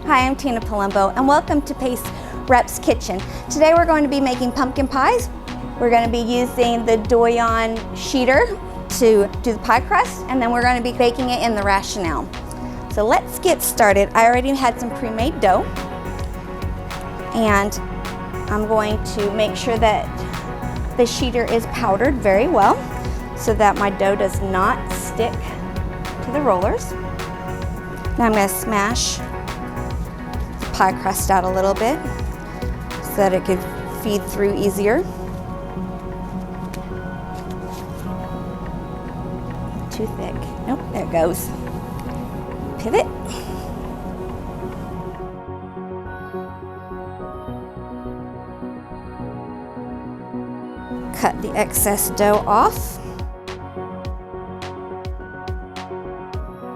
Hi, I'm Tina Palumbo and welcome to Pace Rep's Kitchen. Today we're going to be making pumpkin pies. We're going to be using the Doyon Sheeter to do the pie crust, and then we're going to be baking it in the Rational. So let's get started. I already had some pre-made dough, and I'm going to make sure that the sheeter is powdered very well so that my dough does not stick to the rollers. Now I'm going to smash the pie crust out a little bit so that it could feed through easier. Too thick. Nope, there it goes. Pivot. Cut the excess dough off.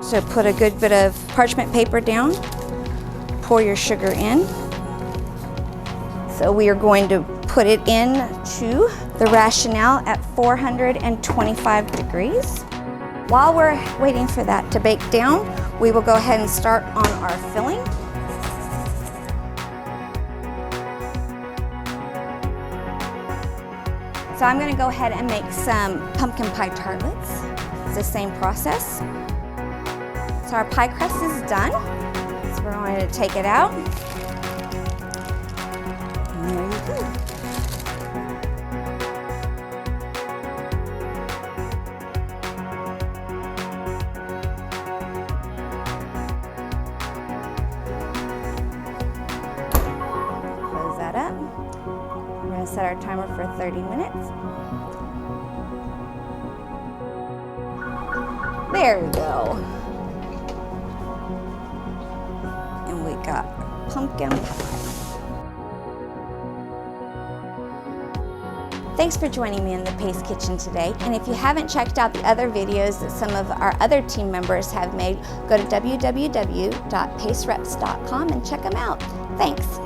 So put a good bit of parchment paper down. Pour your sugar in. So we are going to put it into the Rational at 425 degrees. While we're waiting for that to bake down, we will go ahead and start on our filling. So I'm going to go ahead and make some pumpkin pie tartlets. It's the same process. So our pie crust is done. So we're going to take it out. And there you go. Close that up. We're going to set our timer for 30 minutes. There we go. And we got pumpkin pie. Thanks for joining me in the Pace Kitchen today. And if you haven't checked out the other videos that some of our other team members have made, go to www.pacereps.com and check them out. Thanks.